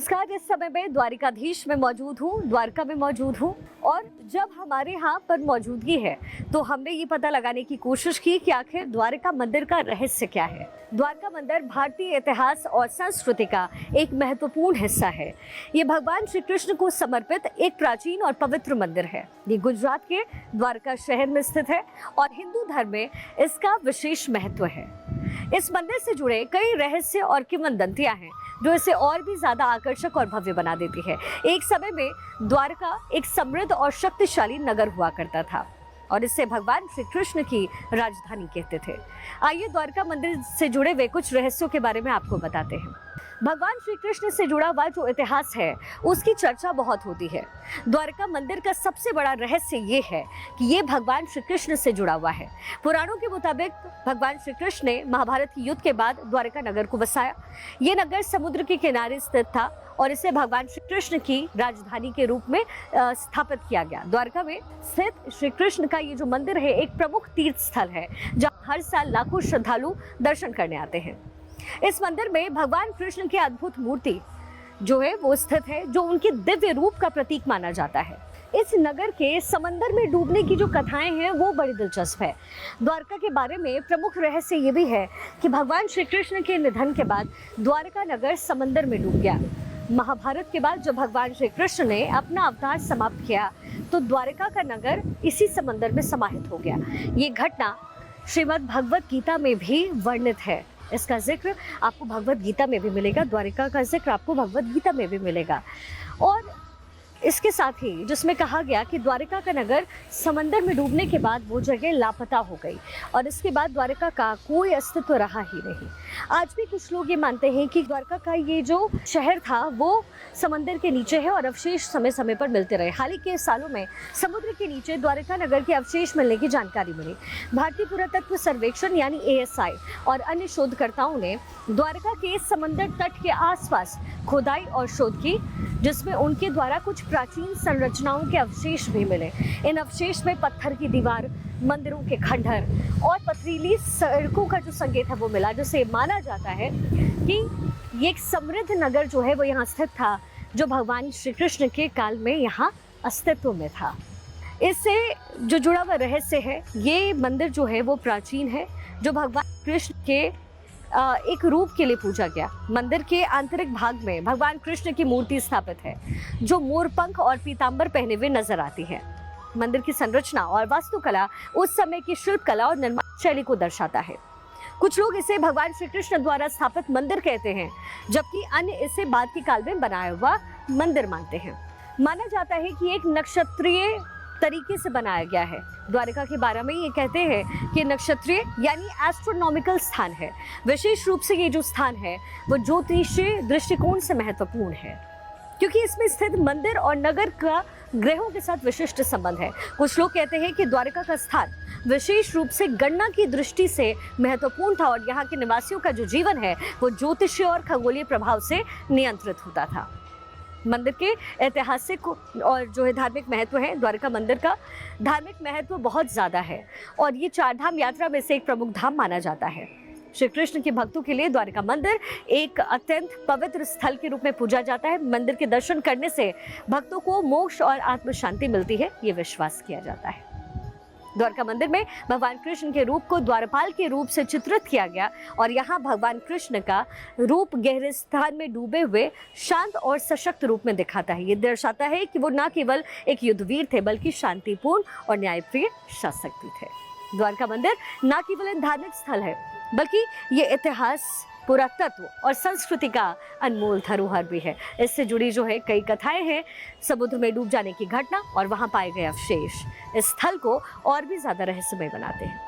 नमस्कार, इस समय मैं द्वारिकाधीश में मौजूद हूँ, द्वारका में मौजूद हूँ। और जब हमारे यहाँ पर मौजूदगी है तो हमने ये पता लगाने की कोशिश की कि आखिर द्वारका मंदिर का रहस्य क्या है। द्वारका मंदिर भारतीय इतिहास और संस्कृति का एक महत्वपूर्ण हिस्सा है। ये भगवान श्री कृष्ण को समर्पित एक प्राचीन और पवित्र मंदिर है। ये गुजरात के द्वारका शहर में स्थित है और हिंदू धर्म में इसका विशेष महत्व है। इस मंदिर से जुड़े कई रहस्य और किंवदंतियां हैं जो इसे और भी ज्यादा आकर्षक और भव्य बना देती है। एक समय में द्वारका एक समृद्ध और शक्तिशाली नगर हुआ करता था और इसे भगवान श्री कृष्ण की राजधानी कहते थे। आइए द्वारका मंदिर से जुड़े वे कुछ रहस्यों के बारे में आपको बताते हैं। भगवान श्री कृष्ण से जुड़ा हुआ जो इतिहास है उसकी चर्चा बहुत होती है। द्वारका मंदिर का सबसे बड़ा रहस्य ये है कि ये भगवान श्री कृष्ण से जुड़ा हुआ है। पुराणों के मुताबिक भगवान श्री कृष्ण ने महाभारत के युद्ध के बाद द्वारका नगर को बसाया। ये नगर समुद्र के किनारे स्थित था और इसे भगवान श्री कृष्ण की राजधानी के रूप में स्थापित किया गया। द्वारका में स्थित श्री कृष्ण का ये जो मंदिर है एक प्रमुख तीर्थ स्थल है जहाँ हर साल लाखों श्रद्धालु दर्शन करने आते हैं। इस मंदिर में भगवान कृष्ण की अद्भुत मूर्ति जो है वो स्थित है, जो उनके दिव्य रूप का प्रतीक माना जाता है। इस नगर के समंदर में डूबने की जो कथाएं हैं वो बड़ी दिलचस्प है। द्वारका के बारे में प्रमुख रहस्य ये भी है कि भगवान श्री कृष्ण के निधन के बाद द्वारका नगर समंदर में डूब गया। महाभारत के बाद जब भगवान श्री कृष्ण ने अपना अवतार समाप्त किया तो द्वारका का नगर इसी समंदर में समाहित हो गया। ये घटना श्रीमद् भगवत गीता में भी वर्णित है। इसका जिक्र आपको भगवत गीता में भी मिलेगा, द्वारिका का जिक्र आपको भगवत गीता में भी मिलेगा। और इसके साथ ही जिसमें कहा गया कि द्वारिका का नगर समंदर में डूबने के बाद वो जगह लापता हो गई और इसके बाद द्वारिका का कोई अस्तित्व रहा ही नहीं। आज भी कुछ लोग ये मानते हैं कि द्वारका का ये जो शहर था वो समंदर के नीचे है और अवशेष समय समय पर मिलते रहे। हाल ही के सालों में समुद्र के नीचे द्वारका नगर के अवशेष मिलने की जानकारी मिली। भारतीय पुरातत्व सर्वेक्षण यानी ASI और अन्य शोधकर्ताओं ने द्वारका के समंदर तट के आसपास खोदाई और शोध की, जिसमें उनके द्वारा कुछ प्राचीन संरचनाओं के अवशेष भी मिले। इन अवशेष में पत्थर की दीवार, मंदिरों के खंडहर और पथरीली सड़कों का जो संकेत है वो मिला, जिससे माना जाता है कि ये एक समृद्ध नगर जो है वो यहाँ स्थित था, जो भगवान श्री कृष्ण के काल में यहाँ अस्तित्व में था। इससे जो जुड़ा हुआ रहस्य है, ये मंदिर जो है वो प्राचीन है, जो भगवान कृष्ण के एक रूप के लिए पूजा गया। मंदिर के आंतरिक भाग में भगवान कृष्ण की मूर्ति स्थापित है जो मोरपंख और पीतांबर पहने हुए नजर आती है। मंदिर की संरचना और वास्तुकला उस समय की शिल्प कला और निर्माण शैली को दर्शाता है। कुछ लोग इसे भगवान श्री कृष्ण द्वारा स्थापित मंदिर कहते हैं, जबकि अन्य इसे बाद के काल में बनाया हुआ मंदिर मानते हैं। माना जाता है कि एक नक्षत्रीय तरीके से बनाया गया है। द्वारका के बारे में ये कहते हैं कि नक्षत्रीय यानी एस्ट्रोनॉमिकल स्थान है। विशेष रूप से ये जो स्थान है वो ज्योतिषीय दृष्टिकोण से महत्वपूर्ण है, क्योंकि इसमें स्थित मंदिर और नगर का ग्रहों के साथ विशिष्ट संबंध है। कुछ लोग कहते हैं कि द्वारका का स्थान विशेष रूप से गणना की दृष्टि से महत्वपूर्ण था और यहाँ के निवासियों का जो जीवन है वो ज्योतिषीय और खगोलीय प्रभाव से नियंत्रित होता था। मंदिर के ऐतिहासिक और जो है धार्मिक महत्व है, द्वारका मंदिर का धार्मिक महत्व बहुत ज़्यादा है और ये 4 धाम यात्रा में से एक प्रमुख धाम माना जाता है। श्री कृष्ण के भक्तों के लिए द्वारका मंदिर एक अत्यंत पवित्र स्थल के रूप में पूजा जाता है। मंदिर के दर्शन करने से भक्तों को मोक्ष और आत्म शांति मिलती है, ये विश्वास किया जाता है। द्वारका मंदिर में भगवान कृष्ण के रूप को द्वारपाल के रूप से चित्रित किया गया और यहाँ भगवान कृष्ण का रूप गहरे स्थान में डूबे हुए शांत और सशक्त रूप में दिखाता है। ये दर्शाता है कि वो न केवल एक युद्धवीर थे बल्कि शांतिपूर्ण और न्यायप्रिय शासक भी थे। द्वारका मंदिर न केवल एक धार्मिक स्थल है बल्कि ये इतिहास, पुरातत्व और संस्कृति का अनमोल धरोहर भी है। इससे जुड़ी जो है कई कथाएं हैं। समुद्र में डूब जाने की घटना और वहां पाए गए अवशेष इस स्थल को और भी ज्यादा रहस्यमय बनाते हैं।